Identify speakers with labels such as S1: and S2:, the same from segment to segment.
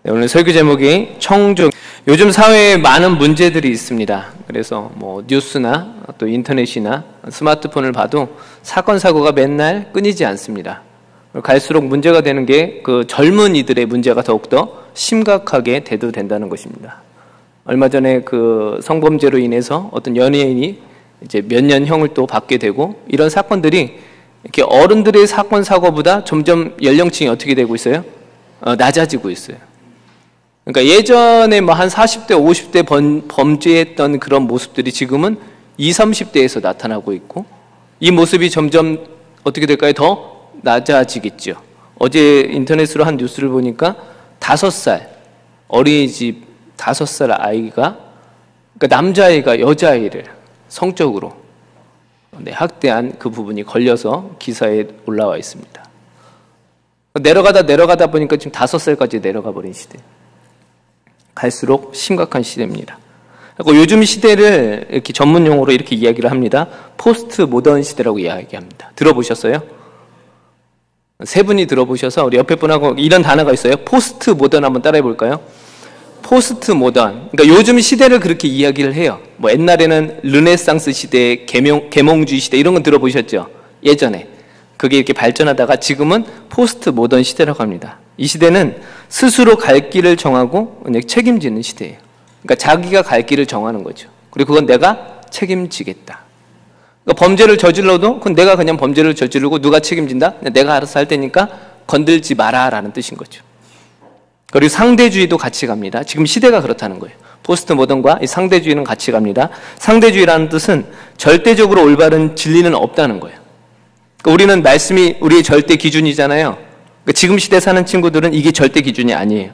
S1: 네, 오늘 설교 제목이 청중. 요즘 사회에 많은 문제들이 있습니다. 그래서 뭐 뉴스나 또 인터넷이나 스마트폰을 봐도 사건 사고가 맨날 끊이지 않습니다. 갈수록 문제가 되는 게 그 젊은이들의 문제가 더욱더 심각하게 대두된다는 것입니다. 얼마 전에 그 성범죄로 인해서 어떤 연예인이 이제 몇 년 형을 또 받게 되고, 이런 사건들이 이렇게 어른들의 사건 사고보다 점점 연령층이 어떻게 되고 있어요? 낮아지고 있어요. 그러니까 예전에 뭐 한 40대, 50대 범죄했던 그런 모습들이 지금은 20, 30대에서 나타나고 있고, 이 모습이 점점 어떻게 될까요? 더 낮아지겠죠. 어제 인터넷으로 한 뉴스를 보니까 5살, 어린이집 5살 아이가, 그러니까 남자아이가 여자아이를 성적으로 학대한 그 부분이 걸려서 기사에 올라와 있습니다. 내려가다 보니까 지금 5살까지 내려가 버린 시대. 갈수록 심각한 시대입니다. 그리고 요즘 시대를 이렇게 전문 용어로 이렇게 이야기를 합니다. 포스트 모던 시대라고 이야기합니다. 들어보셨어요? 세 분이 들어보셔서 우리 옆에 분하고 이런 단어가 있어요. 포스트 모던 한번 따라해 볼까요? 포스트 모던. 그러니까 요즘 시대를 그렇게 이야기를 해요. 뭐 옛날에는 르네상스 시대, 계몽주의 시대 이런 건 들어보셨죠? 예전에. 그게 이렇게 발전하다가 지금은 포스트 모던 시대라고 합니다. 이 시대는 스스로 갈 길을 정하고 그냥 책임지는 시대예요. 그러니까 자기가 갈 길을 정하는 거죠. 그리고 그건 내가 책임지겠다. 그러니까 범죄를 저질러도 그건 내가 그냥 범죄를 저지르고 누가 책임진다? 내가 알아서 할 테니까 건들지 마라 라는 뜻인 거죠. 그리고 상대주의도 같이 갑니다. 지금 시대가 그렇다는 거예요. 포스트 모던과 이 상대주의는 같이 갑니다. 상대주의라는 뜻은 절대적으로 올바른 진리는 없다는 거예요. 그러니까 우리는 말씀이 우리의 절대 기준이잖아요. 그러니까 지금 시대 사는 친구들은 이게 절대 기준이 아니에요.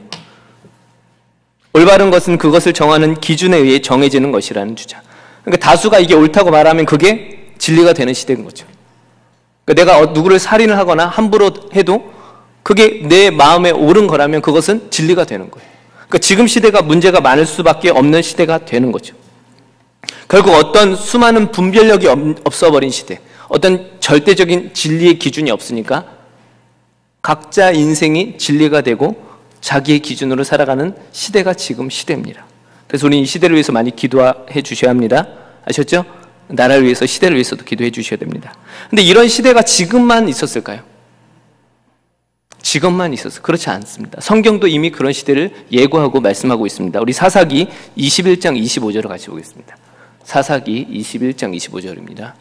S1: 올바른 것은 그것을 정하는 기준에 의해 정해지는 것이라는 주장. 그러니까 다수가 이게 옳다고 말하면 그게 진리가 되는 시대인 거죠. 그러니까 내가 누구를 살인을 하거나 함부로 해도 그게 내 마음에 옳은 거라면 그것은 진리가 되는 거예요. 그러니까 지금 시대가 문제가 많을 수밖에 없는 시대가 되는 거죠. 결국 어떤 수많은 분별력이 없어버린 시대, 어떤 절대적인 진리의 기준이 없으니까 각자 인생이 진리가 되고 자기의 기준으로 살아가는 시대가 지금 시대입니다. 그래서 우리 이 시대를 위해서 많이 기도해 주셔야 합니다. 아셨죠? 나라를 위해서, 시대를 위해서도 기도해 주셔야 됩니다. 근데 이런 시대가 지금만 있었을까요? 지금만 있어서 그렇지 않습니다. 성경도 이미 그런 시대를 예고하고 말씀하고 있습니다. 우리 사사기 21장 25절을 같이 보겠습니다. 사사기 21장 25절입니다.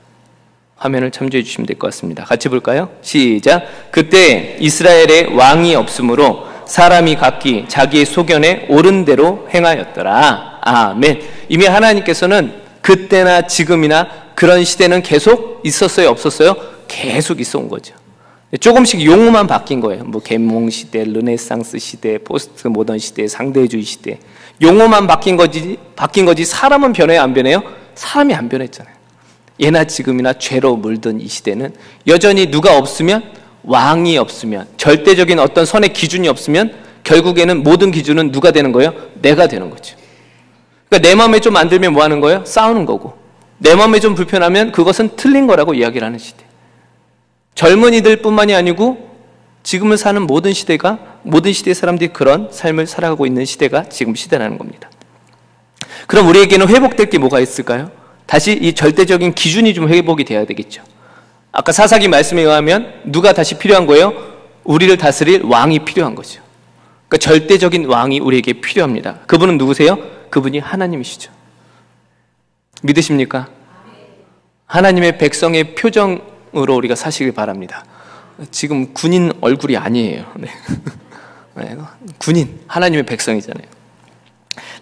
S1: 화면을 참조해 주시면 될 것 같습니다. 같이 볼까요? 시작. 그때 이스라엘에 왕이 없으므로 사람이 각기 자기의 소견에 옳은 대로 행하였더라. 아멘. 이미 하나님께서는 그때나 지금이나 그런 시대는 계속 있었어요? 없었어요? 계속 있어 온 거죠. 조금씩 용어만 바뀐 거예요. 뭐 계몽 시대, 르네상스 시대, 포스트 모던 시대, 상대주의 시대. 용어만 바뀐 거지 사람은 변해요, 안 변해요? 사람이 안 변했잖아요. 예나 지금이나 죄로 물든 이 시대는 여전히 누가 없으면, 왕이 없으면, 절대적인 어떤 선의 기준이 없으면 결국에는 모든 기준은 누가 되는 거예요? 내가 되는 거죠. 그러니까 내 마음에 좀 안 들면 뭐 하는 거예요? 싸우는 거고, 내 마음에 좀 불편하면 그것은 틀린 거라고 이야기를 하는 시대. 젊은이들 뿐만이 아니고 지금을 사는 모든 시대의 사람들이 그런 삶을 살아가고 있는 시대가 지금 시대라는 겁니다. 그럼 우리에게는 회복될 게 뭐가 있을까요? 다시 이 절대적인 기준이 좀 회복이 돼야 되겠죠. 아까 사사기 말씀에 의하면 누가 다시 필요한 거예요? 우리를 다스릴 왕이 필요한 거죠. 그러니까 절대적인 왕이 우리에게 필요합니다. 그분은 누구세요? 그분이 하나님이시죠. 믿으십니까? 하나님의 백성의 표정으로 우리가 사시길 바랍니다. 지금 군인 얼굴이 아니에요. 네. 군인, 하나님의 백성이잖아요.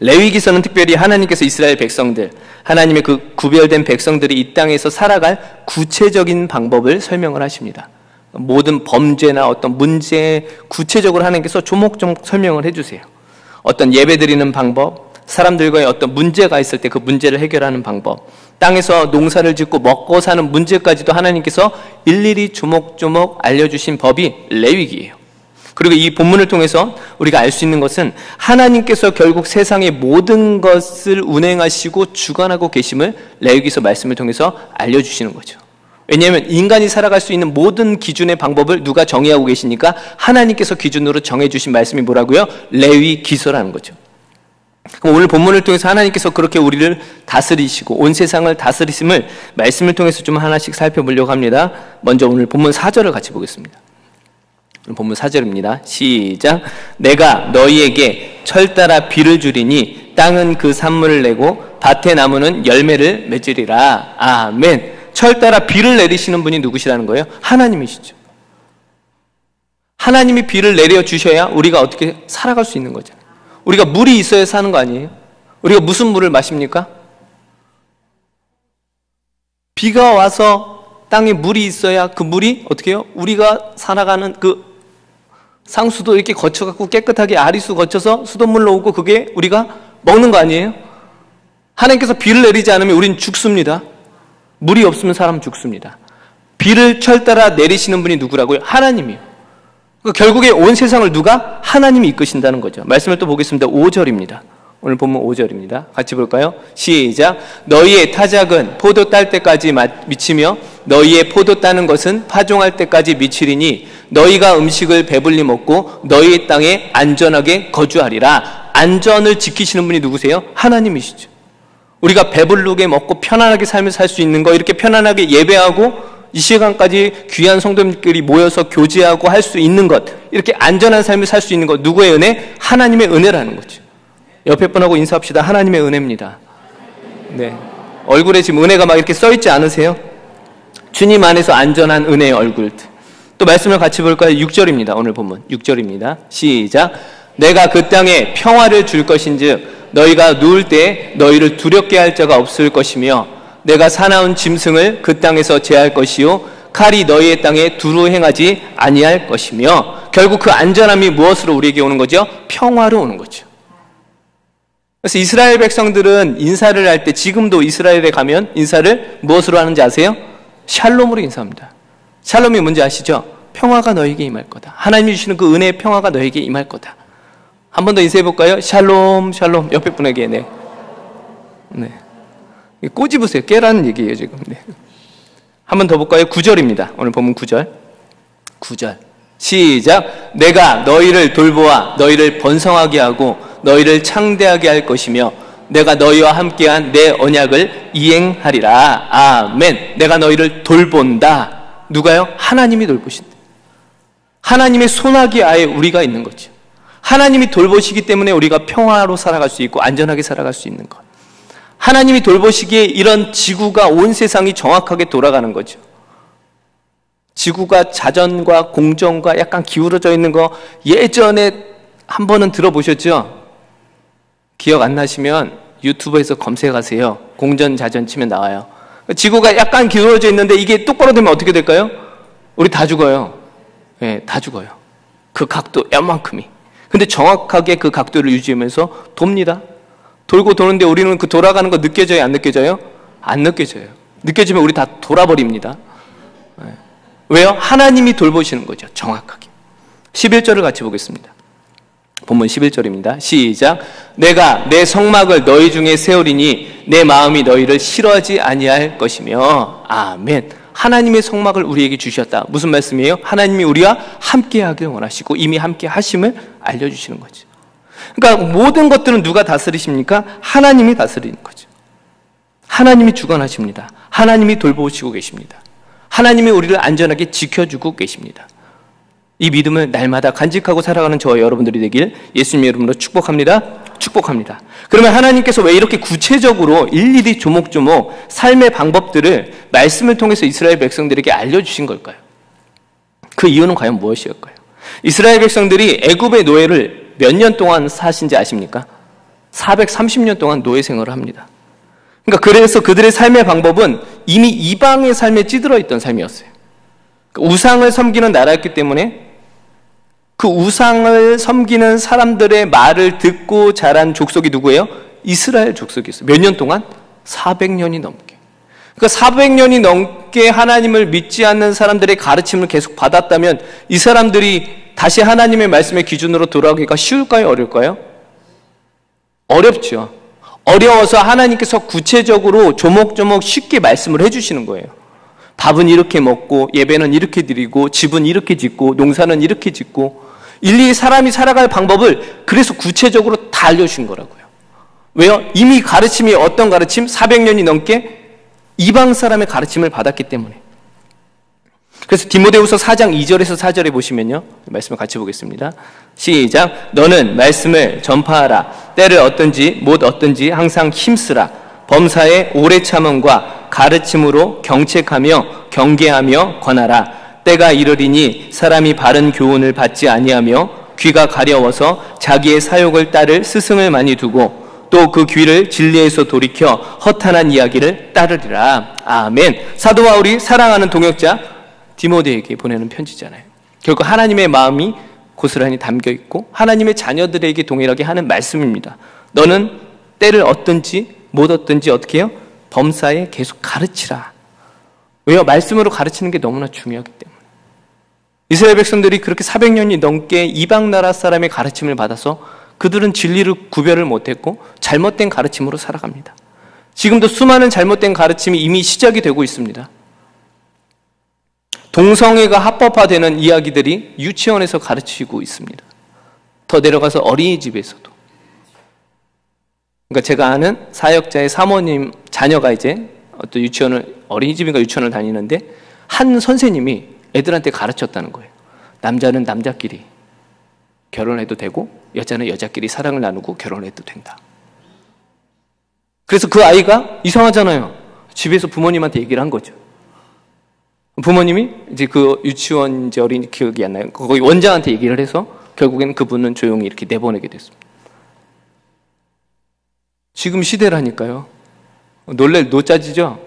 S1: 레위기서는 특별히 하나님께서 이스라엘 백성들, 하나님의 그 구별된 백성들이 이 땅에서 살아갈 구체적인 방법을 설명을 하십니다. 모든 범죄나 어떤 문제에 구체적으로 하나님께서 조목조목 설명을 해주세요. 어떤 예배드리는 방법, 사람들과의 어떤 문제가 있을 때 그 문제를 해결하는 방법, 땅에서 농사를 짓고 먹고 사는 문제까지도 하나님께서 일일이 조목조목 알려주신 법이 레위기예요. 그리고 이 본문을 통해서 우리가 알 수 있는 것은 하나님께서 결국 세상의 모든 것을 운행하시고 주관하고 계심을 레위기서 말씀을 통해서 알려주시는 거죠. 왜냐하면 인간이 살아갈 수 있는 모든 기준의 방법을 누가 정의하고 계시니까 하나님께서 기준으로 정해주신 말씀이 뭐라고요? 레위 기서라는 거죠. 그럼 오늘 본문을 통해서 하나님께서 그렇게 우리를 다스리시고 온 세상을 다스리심을 말씀을 통해서 좀 하나씩 살펴보려고 합니다. 먼저 오늘 본문 4절을 같이 보겠습니다. 본문 4절입니다. 시작. 내가 너희에게 철 따라 비를 주리니 땅은 그 산물을 내고 밭의 나무는 열매를 맺으리라. 아멘. 철 따라 비를 내리시는 분이 누구시라는 거예요? 하나님이시죠. 하나님이 비를 내려주셔야 우리가 어떻게 살아갈 수 있는 거죠. 우리가 물이 있어야 사는 거 아니에요? 우리가 무슨 물을 마십니까? 비가 와서 땅에 물이 있어야 그 물이 어떻게 해요? 우리가 살아가는 그 상수도 이렇게 거쳐갖고 깨끗하게 아리수 거쳐서 수돗물로 오고 그게 우리가 먹는 거 아니에요? 하나님께서 비를 내리지 않으면 우린 죽습니다. 물이 없으면 사람 죽습니다. 비를 철 따라 내리시는 분이 누구라고요? 하나님이요. 그러니까 결국에 온 세상을 누가? 하나님이 이끄신다는 거죠. 말씀을 또 보겠습니다. 5절입니다. 오늘 본문 5절입니다. 같이 볼까요? 시작. 너희의 타작은 포도 딸 때까지 미치며 너희의 포도 따는 것은 파종할 때까지 미치리니 너희가 음식을 배불리 먹고 너희의 땅에 안전하게 거주하리라. 안전을 지키시는 분이 누구세요? 하나님이시죠. 우리가 배부르게 먹고 편안하게 삶을 살 수 있는 거, 이렇게 편안하게 예배하고 이 시간까지 귀한 성도님들이 모여서 교제하고 할 수 있는 것, 이렇게 안전한 삶을 살 수 있는 것, 누구의 은혜? 하나님의 은혜라는 거죠. 옆에 분하고 인사합시다. 하나님의 은혜입니다. 네, 얼굴에 지금 은혜가 막 이렇게 써있지 않으세요? 주님 안에서 안전한 은혜의 얼굴. 또 말씀을 같이 볼까요? 6절입니다. 오늘 본문 6절입니다. 시작. 내가 그 땅에 평화를 줄 것인즉 너희가 누울 때 너희를 두렵게 할 자가 없을 것이며 내가 사나운 짐승을 그 땅에서 제할 것이요 칼이 너희의 땅에 두루 행하지 아니할 것이며. 결국 그 안전함이 무엇으로 우리에게 오는 거죠? 평화로 오는 거죠. 그래서 이스라엘 백성들은 인사를 할 때, 지금도 이스라엘에 가면 인사를 무엇으로 하는지 아세요? 샬롬으로 인사합니다. 샬롬이 뭔지 아시죠? 평화가 너에게 임할 거다. 하나님이 주시는 그 은혜의 평화가 너에게 임할 거다. 한 번 더 인사해볼까요? 샬롬, 샬롬. 옆에 분에게, 네. 네. 꼬집으세요. 깨라는 얘기예요, 지금. 네. 한 번 더 볼까요? 9절입니다. 오늘 본문 9절. 9절. 시작. 내가 너희를 돌보아 너희를 번성하게 하고 너희를 창대하게 할 것이며 내가 너희와 함께한 내 언약을 이행하리라. 아멘. 내가 너희를 돌본다. 누가요? 하나님이 돌보신다. 하나님의 손아귀 아래 우리가 있는 거죠. 하나님이 돌보시기 때문에 우리가 평화로 살아갈 수 있고 안전하게 살아갈 수 있는 것. 하나님이 돌보시기에 이런 지구가, 온 세상이 정확하게 돌아가는 거죠. 지구가 자전과 공전과 약간 기울어져 있는 거 예전에 한 번은 들어보셨죠? 기억 안 나시면 유튜브에서 검색하세요. 공전 자전 치면 나와요. 지구가 약간 기울어져 있는데 이게 똑바로 되면 어떻게 될까요? 우리 다 죽어요. 네, 다 죽어요. 그 각도 요만큼이. 근데 정확하게 그 각도를 유지하면서 돕니다. 돌고 도는데 우리는 그 돌아가는 거 느껴져요? 안 느껴져요? 안 느껴져요. 느껴지면 우리 다 돌아버립니다. 네. 왜요? 하나님이 돌보시는 거죠. 정확하게. 11절을 같이 보겠습니다. 본문 11절입니다. 시작. 내가 내 성막을 너희 중에 세우리니 내 마음이 너희를 싫어하지 아니할 것이며. 아멘. 하나님의 성막을 우리에게 주셨다. 무슨 말씀이에요? 하나님이 우리와 함께하길 원하시고 이미 함께 하심을 알려주시는 거죠. 그러니까 모든 것들은 누가 다스리십니까? 하나님이 다스리는 거죠. 하나님이 주관하십니다. 하나님이 돌보시고 계십니다. 하나님이 우리를 안전하게 지켜주고 계십니다. 이 믿음을 날마다 간직하고 살아가는 저와 여러분들이 되길 예수님 이름으로 축복합니다. 축복합니다. 그러면 하나님께서 왜 이렇게 구체적으로 일일이 조목조목 삶의 방법들을 말씀을 통해서 이스라엘 백성들에게 알려주신 걸까요? 그 이유는 과연 무엇이었을까요? 이스라엘 백성들이 애굽의 노예를 몇 년 동안 사신지 아십니까? 430년 동안 노예 생활을 합니다. 그러니까 그래서 그들의 삶의 방법은 이미 이방의 삶에 찌들어 있던 삶이었어요. 우상을 섬기는 나라였기 때문에 그 우상을 섬기는 사람들의 말을 듣고 자란 족속이 누구예요? 이스라엘 족속이었어요. 몇 년 동안? 400년이 넘게. 그러니까 400년이 넘게 하나님을 믿지 않는 사람들의 가르침을 계속 받았다면 이 사람들이 다시 하나님의 말씀의 기준으로 돌아오기가 쉬울까요? 어려울까요? 어렵죠. 어려워서 하나님께서 구체적으로 조목조목 쉽게 말씀을 해주시는 거예요. 밥은 이렇게 먹고 예배는 이렇게 드리고 집은 이렇게 짓고 농사는 이렇게 짓고 일일이 사람이 살아갈 방법을 그래서 구체적으로 다 알려주신 거라고요. 왜요? 이미 가르침이 어떤 가르침? 400년이 넘게 이방 사람의 가르침을 받았기 때문에. 그래서 디모데후서 4장 2절에서 4절에 보시면요. 말씀을 같이 보겠습니다. 시작. 너는 말씀을 전파하라. 때를 어떤지 못 어떤지 항상 힘쓰라. 범사에 오래 참음과 가르침으로 경책하며 경계하며 권하라. 때가 이르리니 사람이 바른 교훈을 받지 아니하며 귀가 가려워서 자기의 사욕을 따를 스승을 많이 두고 또 그 귀를 진리에서 돌이켜 허탄한 이야기를 따르리라. 아멘. 사도 바울이 사랑하는 동역자 디모데에게 보내는 편지잖아요. 결국 하나님의 마음이 고스란히 담겨 있고 하나님의 자녀들에게 동일하게 하는 말씀입니다. 너는 때를 어떤지 못 어떤지 어떻게 해요? 범사에 계속 가르치라. 왜요? 말씀으로 가르치는 게 너무나 중요하기 때문에. 이스라엘 백성들이 그렇게 400년이 넘게 이방 나라 사람의 가르침을 받아서 그들은 진리를 구별을 못했고 잘못된 가르침으로 살아갑니다. 지금도 수많은 잘못된 가르침이 이미 시작이 되고 있습니다. 동성애가 합법화되는 이야기들이 유치원에서 가르치고 있습니다. 더 내려가서 어린이집에서도. 그러니까 제가 아는 사역자의 사모님 자녀가 이제 어떤 어린이집인가 유치원을 다니는데 한 선생님이 애들한테 가르쳤다는 거예요. 남자는 남자끼리 결혼해도 되고 여자는 여자끼리 사랑을 나누고 결혼해도 된다. 그래서 그 아이가 이상하잖아요. 집에서 부모님한테 얘기를 한 거죠. 부모님이 이제 그 유치원 이제 어린이 기억이 안 나요. 거기 원장한테 얘기를 해서 결국에는 그분은 조용히 이렇게 내보내게 됐습니다. 지금 시대라니까요. 놀랄 노짜지죠?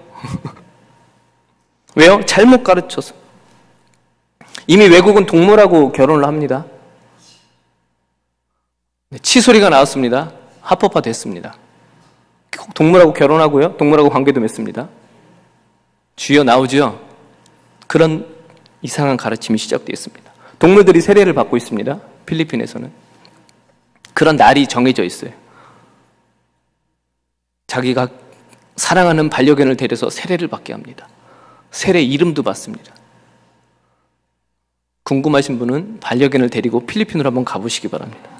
S1: 왜요? 잘못 가르쳐서. 이미 외국은 동물하고 결혼을 합니다. 치소리가 나왔습니다. 합법화됐습니다. 동물하고 결혼하고요. 동물하고 관계도 맺습니다. 주여 나오죠? 그런 이상한 가르침이 시작되었습니다. 동물들이 세례를 받고 있습니다. 필리핀에서는. 그런 날이 정해져 있어요. 자기가 사랑하는 반려견을 데려서 세례를 받게 합니다. 세례 이름도 받습니다. 궁금하신 분은 반려견을 데리고 필리핀으로 한번 가보시기 바랍니다.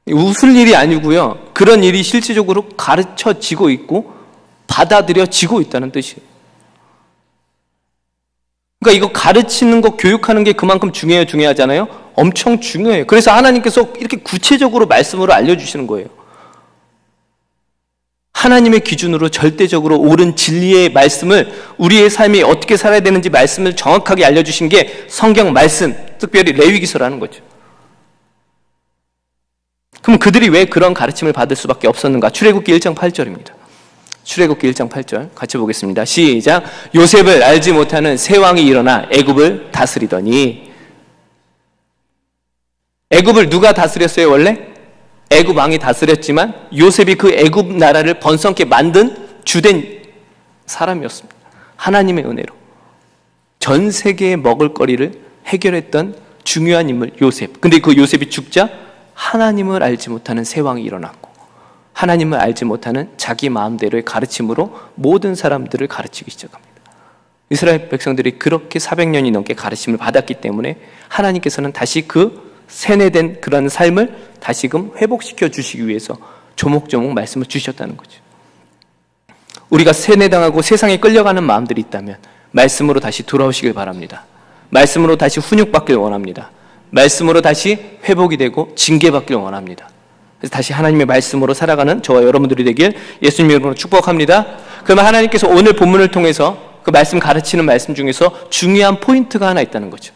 S1: 웃을 일이 아니고요. 그런 일이 실질적으로 가르쳐지고 있고 받아들여지고 있다는 뜻이에요. 그러니까 이거 가르치는 거, 교육하는 게 그만큼 중요하잖아요. 엄청 중요해요. 그래서 하나님께서 이렇게 구체적으로 말씀으로 알려주시는 거예요. 하나님의 기준으로 절대적으로 옳은 진리의 말씀을 우리의 삶이 어떻게 살아야 되는지 말씀을 정확하게 알려주신 게 성경 말씀, 특별히 레위기서라는 거죠. 그럼 그들이 왜 그런 가르침을 받을 수밖에 없었는가? 출애굽기 1장 8절입니다. 출애굽기 1장 8절 같이 보겠습니다. 시작. 요셉을 알지 못하는 새 왕이 일어나 애굽을 다스리더니. 애굽을 누가 다스렸어요 원래? 애굽 왕이 다스렸지만 요셉이 그 애굽 나라를 번성케 만든 주된 사람이었습니다. 하나님의 은혜로 전 세계의 먹을거리를 해결했던 중요한 인물 요셉. 근데 그 요셉이 죽자 하나님을 알지 못하는 새 왕이 일어났고 하나님을 알지 못하는 자기 마음대로의 가르침으로 모든 사람들을 가르치기 시작합니다. 이스라엘 백성들이 그렇게 400년이 넘게 가르침을 받았기 때문에 하나님께서는 다시 그 세뇌된 그런 삶을 다시금 회복시켜 주시기 위해서 조목조목 말씀을 주셨다는 거죠. 우리가 세뇌당하고 세상에 끌려가는 마음들이 있다면 말씀으로 다시 돌아오시길 바랍니다. 말씀으로 다시 훈육받길 원합니다. 말씀으로 다시 회복이 되고 징계받길 원합니다. 그래서 다시 하나님의 말씀으로 살아가는 저와 여러분들이 되길 예수님 이름으로 축복합니다. 그러면 하나님께서 오늘 본문을 통해서 그 말씀 가르치는 말씀 중에서 중요한 포인트가 하나 있다는 거죠.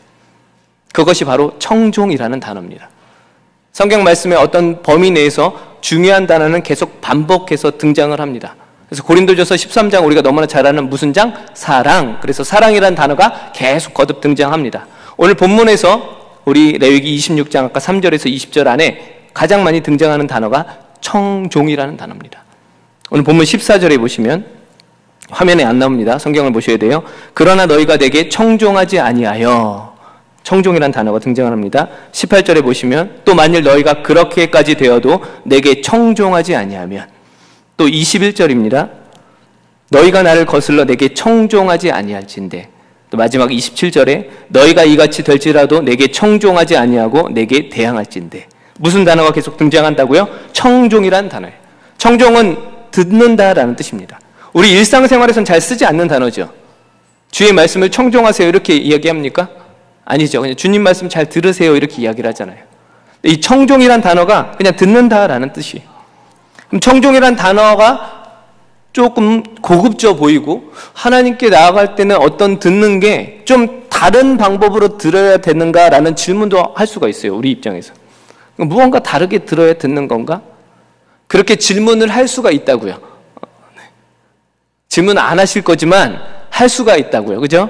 S1: 그것이 바로 청종이라는 단어입니다. 성경 말씀의 어떤 범위 내에서 중요한 단어는 계속 반복해서 등장을 합니다. 그래서 고린도전서 13장 우리가 너무나 잘 아는 무슨 장? 사랑. 그래서 사랑이라는 단어가 계속 거듭 등장합니다. 오늘 본문에서 우리 레위기 26장 아까 3절에서 20절 안에 가장 많이 등장하는 단어가 청종이라는 단어입니다. 오늘 본문 14절에 보시면 화면에 안 나옵니다. 성경을 보셔야 돼요. 그러나 너희가 내게 청종하지 아니하여 청종이라는 단어가 등장합니다. 18절에 보시면 또 만일 너희가 그렇게까지 되어도 내게 청종하지 아니하면 또 21절입니다. 너희가 나를 거슬러 내게 청종하지 아니할진대. 또 마지막 27절에 너희가 이같이 될지라도 내게 청종하지 아니하고 내게 대항할진대. 무슨 단어가 계속 등장한다고요? 청종이란 단어예요. 청종은 듣는다라는 뜻입니다. 우리 일상생활에서는 잘 쓰지 않는 단어죠. 주의 말씀을 청종하세요 이렇게 이야기합니까? 아니죠. 그냥 주님 말씀 잘 들으세요 이렇게 이야기를 하잖아요. 이 청종이란 단어가 그냥 듣는다라는 뜻이에요. 그럼 청종이란 단어가 조금 고급져 보이고 하나님께 나아갈 때는 어떤 듣는 게 좀 다른 방법으로 들어야 되는가라는 질문도 할 수가 있어요. 우리 입장에서. 무언가 다르게 들어야 듣는 건가? 그렇게 질문을 할 수가 있다고요. 질문 안 하실 거지만 할 수가 있다고요. 그죠?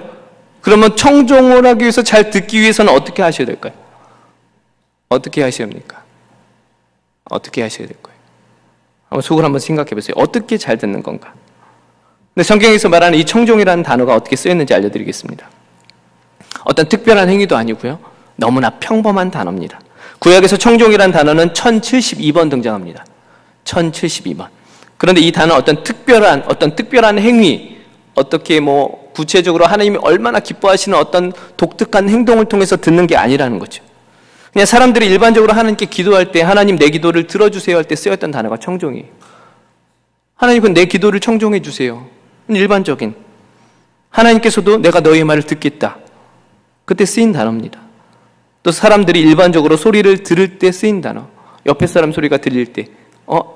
S1: 그러면 청종을 하기 위해서 잘 듣기 위해서는 어떻게 하셔야 될까요? 어떻게 하셔야 합니까? 어떻게 하셔야 될 거예요? 한번 속으로 한번 생각해 보세요. 어떻게 잘 듣는 건가? 근데 성경에서 말하는 이 청종이라는 단어가 어떻게 쓰였는지 알려드리겠습니다. 어떤 특별한 행위도 아니고요. 너무나 평범한 단어입니다. 구약에서 청종이라는 단어는 1072번 등장합니다. 1072번. 그런데 이 단어는 어떤 특별한 행위, 어떻게 구체적으로 하나님이 얼마나 기뻐하시는 어떤 독특한 행동을 통해서 듣는 게 아니라는 거죠. 그냥 사람들이 일반적으로 하나님께 기도할 때 하나님 내 기도를 들어주세요 할 때 쓰였던 단어가 청종이에요. 하나님 내 기도를 청종해 주세요. 일반적인. 하나님께서도 내가 너희의 말을 듣겠다. 그때 쓰인 단어입니다. 또 사람들이 일반적으로 소리를 들을 때 쓰인 단어. 옆에 사람 소리가 들릴 때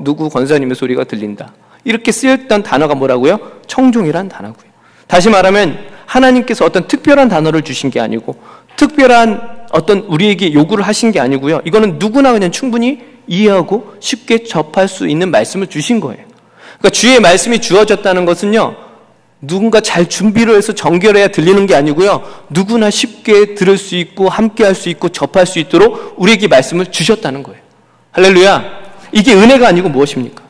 S1: 누구 권사님의 소리가 들린다. 이렇게 쓰였던 단어가 뭐라고요? 청종이란 단어고요. 다시 말하면 하나님께서 어떤 특별한 단어를 주신 게 아니고 특별한 어떤 우리에게 요구를 하신 게 아니고요. 이거는 누구나 그냥 충분히 이해하고 쉽게 접할 수 있는 말씀을 주신 거예요. 그러니까 주의 말씀이 주어졌다는 것은요. 누군가 잘 준비를 해서 정결해야 들리는 게 아니고요. 누구나 쉽게 들을 수 있고 함께 할 수 있고 접할 수 있도록 우리에게 말씀을 주셨다는 거예요. 할렐루야. 이게 은혜가 아니고 무엇입니까?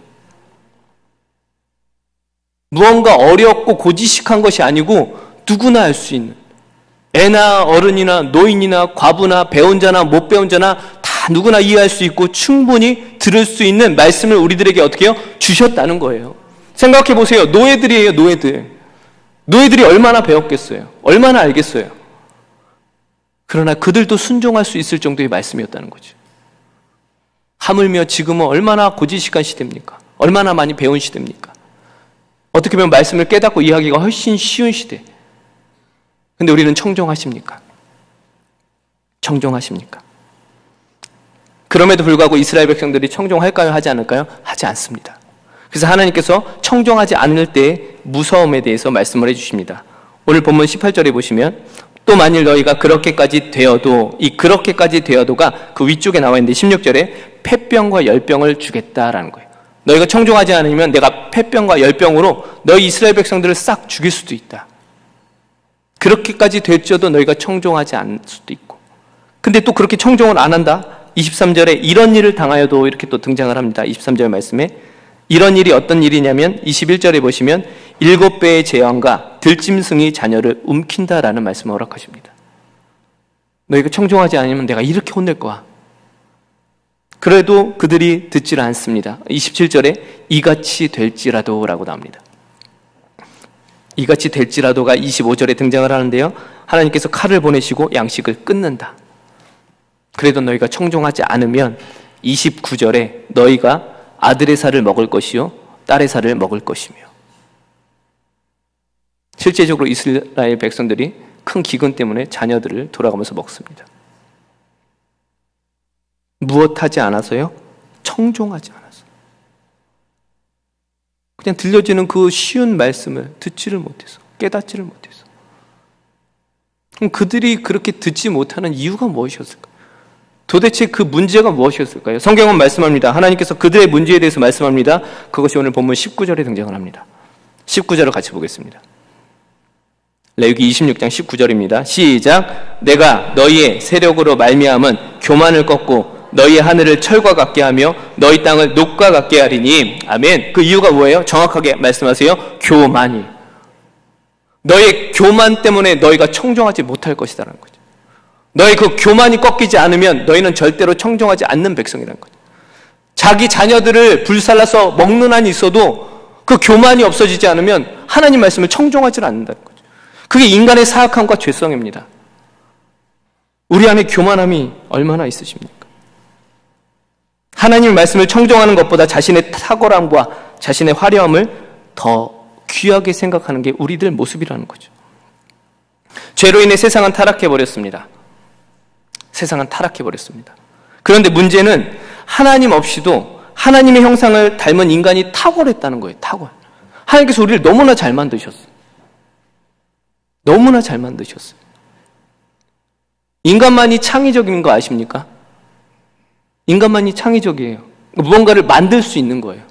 S1: 무언가 어렵고 고지식한 것이 아니고 누구나 할 수 있는 애나 어른이나 노인이나 과부나 배운 자나 못 배운 자나 다 누구나 이해할 수 있고 충분히 들을 수 있는 말씀을 우리들에게 어떻게 해요? 주셨다는 거예요. 생각해 보세요. 노예들이에요. 노예들이 얼마나 배웠겠어요? 얼마나 알겠어요? 그러나 그들도 순종할 수 있을 정도의 말씀이었다는 거죠. 하물며 지금은 얼마나 고지식한 시대입니까? 얼마나 많이 배운 시대입니까? 어떻게 보면 말씀을 깨닫고 이해하기가 훨씬 쉬운 시대. 근데 우리는 청종하십니까? 청종하십니까? 그럼에도 불구하고 이스라엘 백성들이 청종할까요? 하지 않을까요? 하지 않습니다. 그래서 하나님께서 청종하지 않을 때의 무서움에 대해서 말씀을 해주십니다. 오늘 본문 18절에 보시면 또 만일 너희가 그렇게까지 되어도 이 그렇게까지 되어도가 그 위쪽에 나와 있는데 16절에 폐병과 열병을 주겠다라는 거예요. 너희가 청종하지 않으면 내가 폐병과 열병으로 너희 이스라엘 백성들을 싹 죽일 수도 있다. 그렇게까지 될지어도 너희가 청종하지 않을 수도 있고. 근데 또 그렇게 청종을 안 한다? 23절에 이런 일을 당하여도 이렇게 또 등장을 합니다. 23절 말씀에 이런 일이 어떤 일이냐면 21절에 보시면 7배의 재앙과 들짐승이 자녀를 움킨다라는 말씀을 허락하십니다. 너희가 청종하지 않으면 내가 이렇게 혼낼 거야. 그래도 그들이 듣지를 않습니다. 27절에 이같이 될지라도 라고 나옵니다. 이같이 될지라도가 25절에 등장을 하는데요. 하나님께서 칼을 보내시고 양식을 끊는다. 그래도 너희가 청종하지 않으면 29절에 너희가 아들의 살을 먹을 것이요 딸의 살을 먹을 것이며. 실제적으로 이스라엘 백성들이 큰 기근 때문에 자녀들을 돌아가면서 먹습니다. 무엇하지 않아서요? 청종하지 않아서. 그냥 들려지는 그 쉬운 말씀을 듣지를 못해서, 깨닫지를 못해서. 그럼 그들이 그렇게 듣지 못하는 이유가 무엇이었을까요? 도대체 그 문제가 무엇이었을까요? 성경은 말씀합니다. 하나님께서 그들의 문제에 대해서 말씀합니다. 그것이 오늘 본문 19절에 등장을 합니다. 19절을 같이 보겠습니다. 레위기 26장 19절입니다. 시작. 내가 너희의 세력으로 말미암은 교만을 꺾고 너희의 하늘을 철과 같게 하며 너희 땅을 녹과 같게 하리니. 아멘. 그 이유가 뭐예요? 정확하게 말씀하세요. 교만이. 너의 교만 때문에 너희가 청종하지 못할 것이다라는 거죠. 너의 그 교만이 꺾이지 않으면 너희는 절대로 청종하지 않는 백성이라는 거죠. 자기 자녀들을 불살라서 먹는 한이 있어도 그 교만이 없어지지 않으면 하나님 말씀을 청종하지 않는다는 거죠. 그게 인간의 사악함과 죄성입니다. 우리 안에 교만함이 얼마나 있으십니까? 하나님의 말씀을 청종하는 것보다 자신의 탁월함과 자신의 화려함을 더 귀하게 생각하는 게 우리들 모습이라는 거죠. 죄로 인해 세상은 타락해버렸습니다. 세상은 타락해버렸습니다. 그런데 문제는 하나님 없이도 하나님의 형상을 닮은 인간이 탁월했다는 거예요. 탁월. 하나님께서 우리를 너무나 잘 만드셨어요. 너무나 잘 만드셨어요. 인간만이 창의적인 거 아십니까? 인간만이 창의적이에요. 무언가를 만들 수 있는 거예요.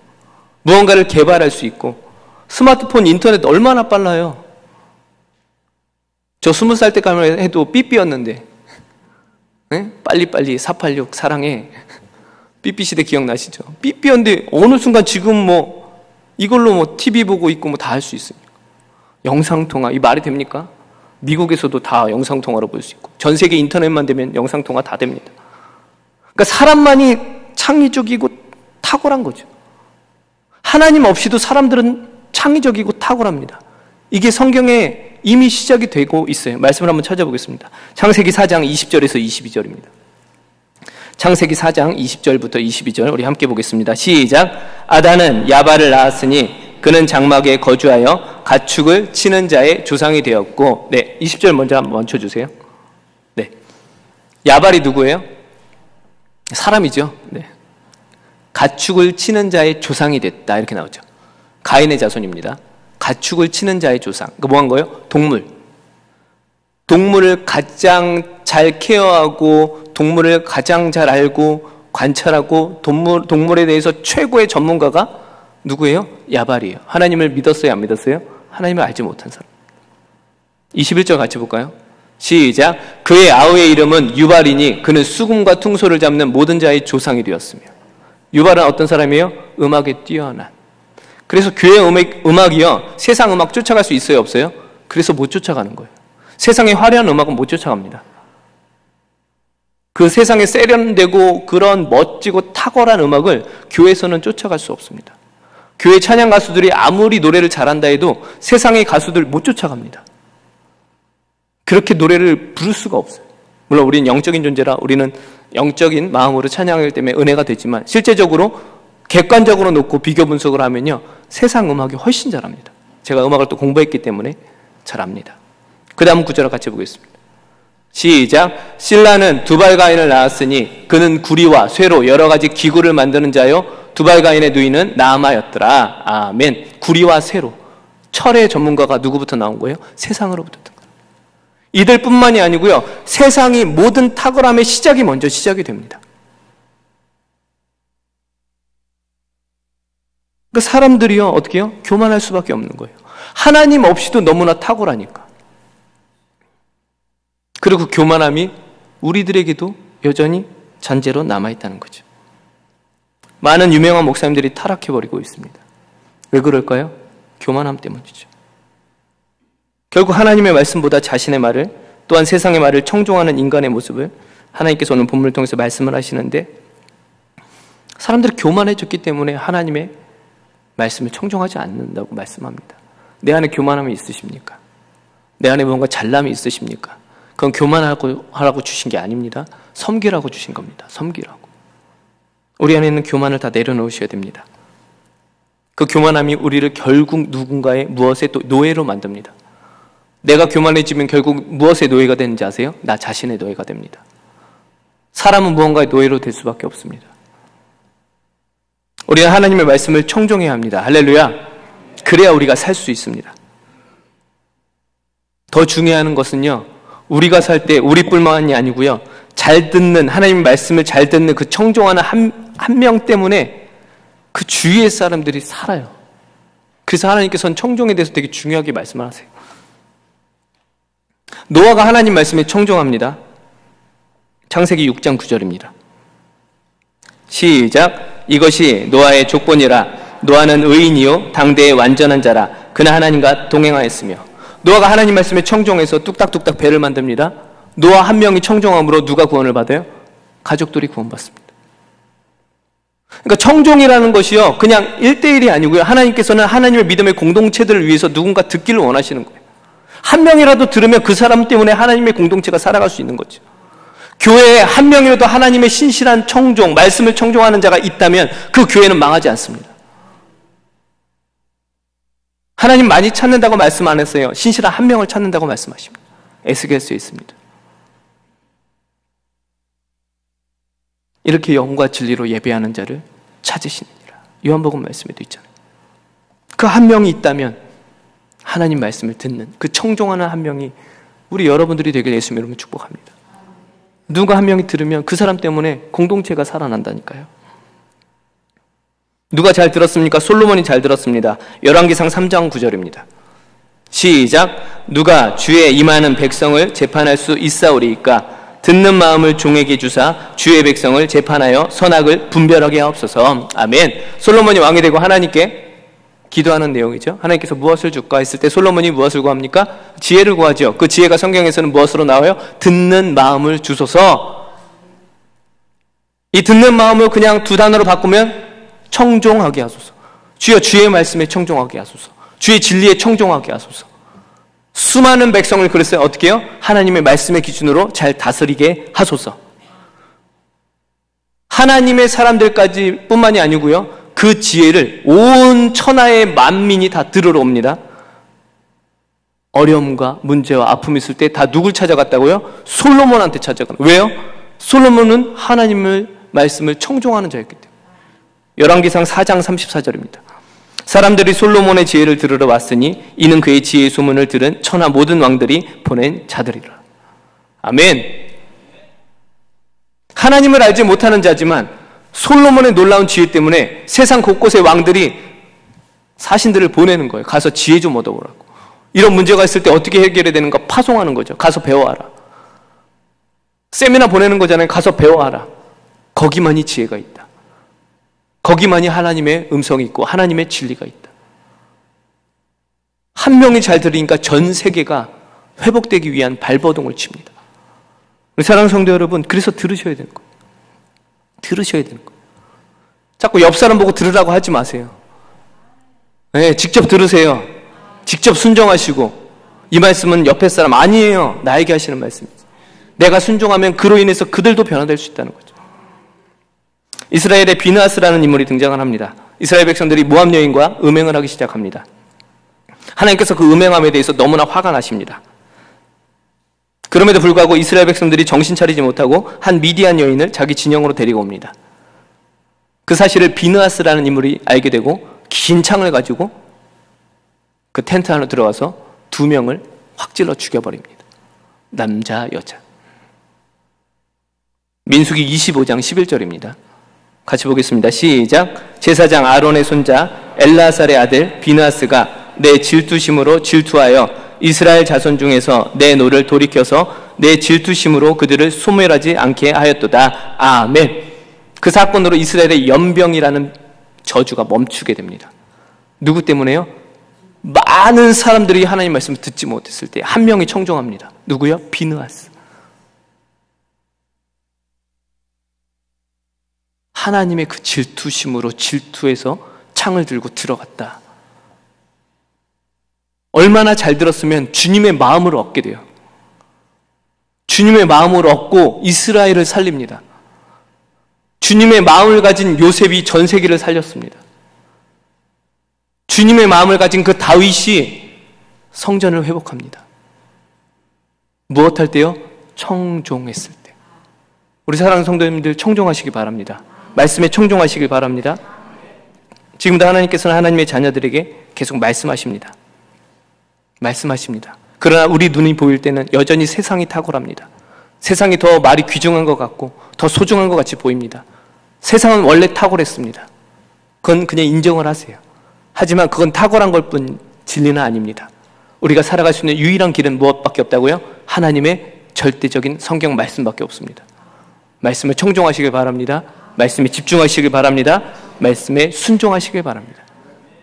S1: 무언가를 개발할 수 있고. 스마트폰, 인터넷 얼마나 빨라요. 저 20살 때까지만 해도 삐삐였는데, 네? 빨리빨리 486 사랑해. 삐삐 시대 기억나시죠? 삐삐였는데 어느 순간 지금 뭐 이걸로 뭐 TV 보고 있고 뭐 다 할 수 있습니다. 영상통화, 이 말이 됩니까? 미국에서도 다 영상통화로 볼 수 있고 전 세계 인터넷만 되면 영상통화 다 됩니다. 그러니까 사람만이 창의적이고 탁월한 거죠. 하나님 없이도 사람들은 창의적이고 탁월합니다. 이게 성경에 이미 시작이 되고 있어요. 말씀을 한번 찾아보겠습니다. 창세기 4장 20절에서 22절입니다. 창세기 4장 20절부터 22절 우리 함께 보겠습니다. 시작. 아단은 야발을 낳았으니 그는 장막에 거주하여 가축을 치는 자의 조상이 되었고, 네, 20절 먼저 한번 멈춰주세요. 네, 야발이 누구예요? 사람이죠. 네, 가축을 치는 자의 조상이 됐다 이렇게 나오죠. 가인의 자손입니다. 가축을 치는 자의 조상. 그러니까 뭐 한 거예요? 동물. 동물을 가장 잘 케어하고 동물을 가장 잘 알고 관찰하고 동물에 대해서 최고의 전문가가 누구예요? 야발이에요. 하나님을 믿었어요? 안 믿었어요? 하나님을 알지 못한 사람. 21절 같이 볼까요? 시작. 그의 아우의 이름은 유발이니 그는 수금과 퉁소를 잡는 모든 자의 조상이 되었으며. 유발은 어떤 사람이에요? 음악에 뛰어난. 그래서 교회 음악이요, 세상 음악 쫓아갈 수 있어요? 없어요? 그래서 못 쫓아가는 거예요. 세상의 화려한 음악은 못 쫓아갑니다. 그 세상에 세련되고 그런 멋지고 탁월한 음악을 교회에서는 쫓아갈 수 없습니다. 교회 찬양 가수들이 아무리 노래를 잘한다 해도 세상의 가수들 못 쫓아갑니다. 그렇게 노래를 부를 수가 없어요. 물론 우리는 영적인 존재라 우리는 영적인 마음으로 찬양하기 때문에 은혜가 되지만 실제적으로 객관적으로 놓고 비교 분석을 하면요, 세상 음악이 훨씬 잘합니다. 제가 음악을 또 공부했기 때문에 잘 압니다. 그 다음 구절을 같이 보겠습니다. 시작. 실라는 두발가인을 낳았으니 그는 구리와 쇠로 여러 가지 기구를 만드는 자요 두발가인의 누이는 나아마였더라. 아멘. 구리와 쇠로. 철의 전문가가 누구부터 나온 거예요? 세상으로부터. 이들뿐만이 아니고요, 세상이 모든 탁월함의 시작이 먼저 시작이 됩니다. 그러니까 사람들이요, 어떻게 해요? 교만할 수밖에 없는 거예요. 하나님 없이도 너무나 탁월하니까. 그리고 교만함이 우리들에게도 여전히 잔재로 남아있다는 거죠. 많은 유명한 목사님들이 타락해버리고 있습니다. 왜 그럴까요? 교만함 때문이죠. 결국 하나님의 말씀보다 자신의 말을, 또한 세상의 말을 청종하는 인간의 모습을 하나님께서 오늘 본문을 통해서 말씀을 하시는데, 사람들이 교만해졌기 때문에 하나님의 말씀을 청종하지 않는다고 말씀합니다. 내 안에 교만함이 있으십니까? 내 안에 뭔가 잘남이 있으십니까? 그건 교만하라고 주신 게 아닙니다. 섬기라고 주신 겁니다. 섬기라고. 우리 안에 있는 교만을 다 내려놓으셔야 됩니다. 그 교만함이 우리를 결국 누군가의 무엇의 또 노예로 만듭니다. 내가 교만해지면 결국 무엇의 노예가 되는지 아세요? 나 자신의 노예가 됩니다. 사람은 무언가의 노예로 될 수밖에 없습니다. 우리는 하나님의 말씀을 청종해야 합니다. 할렐루야. 그래야 우리가 살 수 있습니다. 더 중요한 것은요, 우리가 살 때 우리뿐만이 아니고요, 잘 듣는, 하나님의 말씀을 잘 듣는 그 청종하는 한 명 때문에 그 주위의 사람들이 살아요. 그래서 하나님께서는 청종에 대해서 되게 중요하게 말씀을 하세요. 노아가 하나님 말씀에 청종합니다. 창세기 6장 9절입니다. 시작. 이것이 노아의 족본이라. 노아는 의인이요 당대의 완전한 자라. 그는 하나님과 동행하였으며. 노아가 하나님 말씀에 청종해서 뚝딱뚝딱 배를 만듭니다. 노아 한 명이 청종함으로 누가 구원을 받아요? 가족들이 구원받습니다. 그러니까 청종이라는 것이요, 그냥 1대1이 아니고요. 하나님께서는 하나님의 믿음의 공동체들을 위해서 누군가 듣기를 원하시는 거예요. 한 명이라도 들으면 그 사람 때문에 하나님의 공동체가 살아갈 수 있는 거죠. 교회에 한 명이라도 하나님의 신실한 청종, 말씀을 청종하는 자가 있다면 그 교회는 망하지 않습니다. 하나님 많이 찾는다고 말씀 안 했어요. 신실한 한 명을 찾는다고 말씀하십니다. 에스겔서에 있습니다. 이렇게 영과 진리로 예배하는 자를 찾으시느니라. 요한복음 말씀에도 있잖아요. 그 한 명이 있다면 하나님 말씀을 듣는 그 청종하는 한 명이 우리 여러분들이 되길 예수님 이름으로 축복합니다. 누가 한 명이 들으면 그 사람 때문에 공동체가 살아난다니까요. 누가 잘 들었습니까? 솔로몬이 잘 들었습니다. 열왕기상 3장 9절입니다. 시작. 누가 주의 임하는 백성을 재판할 수 있사오리이까? 듣는 마음을 종에게 주사 주의 백성을 재판하여 선악을 분별하게 하옵소서. 아멘. 솔로몬이 왕이 되고 하나님께 기도하는 내용이죠. 하나님께서 무엇을 줄까 했을 때 솔로몬이 무엇을 구합니까? 지혜를 구하죠. 그 지혜가 성경에서는 무엇으로 나와요? 듣는 마음을 주소서. 이 듣는 마음을 그냥 두 단어로 바꾸면 청종하게 하소서. 주여 주의 말씀에 청종하게 하소서. 주의 진리에 청종하게 하소서. 수많은 백성을 그랬어요. 어떻게 해요? 하나님의 말씀의 기준으로 잘 다스리게 하소서. 하나님의 사람들까지 뿐만이 아니고요, 그 지혜를 온 천하의 만민이 다 들으러 옵니다. 어려움과 문제와 아픔이 있을 때 다 누굴 찾아갔다고요? 솔로몬한테 찾아가는. 왜요? 솔로몬은 하나님의 말씀을 청종하는 자였기 때문에. 열왕기상 4장 34절입니다. 사람들이 솔로몬의 지혜를 들으러 왔으니 이는 그의 지혜의 소문을 들은 천하 모든 왕들이 보낸 자들이라. 아멘. 하나님을 알지 못하는 자지만 솔로몬의 놀라운 지혜 때문에 세상 곳곳의 왕들이 사신들을 보내는 거예요. 가서 지혜 좀 얻어보라고. 이런 문제가 있을 때 어떻게 해결해야 되는가 파송하는 거죠. 가서 배워와라. 세미나 보내는 거잖아요. 가서 배워와라. 거기만이 지혜가 있다. 거기만이 하나님의 음성이 있고 하나님의 진리가 있다. 한 명이 잘 들으니까 전 세계가 회복되기 위한 발버둥을 칩니다. 사랑하는 성도 여러분, 그래서 들으셔야 되는 거예요. 들으셔야 되는 거예요. 자꾸 옆 사람 보고 들으라고 하지 마세요. 네, 직접 들으세요. 직접 순종하시고. 이 말씀은 옆에 사람 아니에요. 나에게 하시는 말씀이지. 내가 순종하면 그로 인해서 그들도 변화될 수 있다는 거죠. 이스라엘의 비느하스라는 인물이 등장을 합니다. 이스라엘 백성들이 모압 여인과 음행을 하기 시작합니다. 하나님께서 그 음행함에 대해서 너무나 화가 나십니다. 그럼에도 불구하고 이스라엘 백성들이 정신 차리지 못하고 한 미디안 여인을 자기 진영으로 데리고 옵니다. 그 사실을 비느하스라는 인물이 알게 되고 긴 창을 가지고 그 텐트 안으로 들어가서 2명을 확 찔러 죽여버립니다. 남자, 여자. 민수기 25장 11절입니다. 같이 보겠습니다. 시작. 제사장 아론의 손자 엘라살의 아들 비느하스가 내 질투심으로 질투하여 이스라엘 자손 중에서 내 노를 돌이켜서 내 질투심으로 그들을 소멸하지 않게 하였도다. 아멘. 그 사건으로 이스라엘의 연병이라는 저주가 멈추게 됩니다. 누구 때문에요? 많은 사람들이 하나님 말씀을 듣지 못했을 때 한 명이 청종합니다. 누구요? 비느하스. 하나님의 그 질투심으로 질투해서 창을 들고 들어갔다. 얼마나 잘 들었으면 주님의 마음을 얻게 돼요. 주님의 마음을 얻고 이스라엘을 살립니다. 주님의 마음을 가진 요셉이 전 세계를 살렸습니다. 주님의 마음을 가진 그 다윗이 성전을 회복합니다. 무엇 할 때요? 청종했을 때. 우리 사랑하는 성도님들 청종하시기 바랍니다. 말씀에 청종하시길 바랍니다. 지금도 하나님께서는 하나님의 자녀들에게 계속 말씀하십니다. 말씀하십니다. 그러나 우리 눈이 보일 때는 여전히 세상이 탁월합니다. 세상이 더 말이 귀중한 것 같고 더 소중한 것 같이 보입니다. 세상은 원래 탁월했습니다. 그건 그냥 인정을 하세요. 하지만 그건 탁월한 것 뿐 진리는 아닙니다. 우리가 살아갈 수 있는 유일한 길은 무엇밖에 없다고요? 하나님의 절대적인 성경 말씀밖에 없습니다. 말씀을 청종하시길 바랍니다. 말씀에 집중하시길 바랍니다. 말씀에 순종하시길 바랍니다.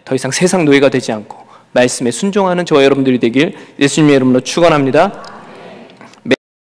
S1: 더 이상 세상 노예가 되지 않고 말씀에 순종하는 저와 여러분들이 되길 예수님의 이름으로 축원합니다.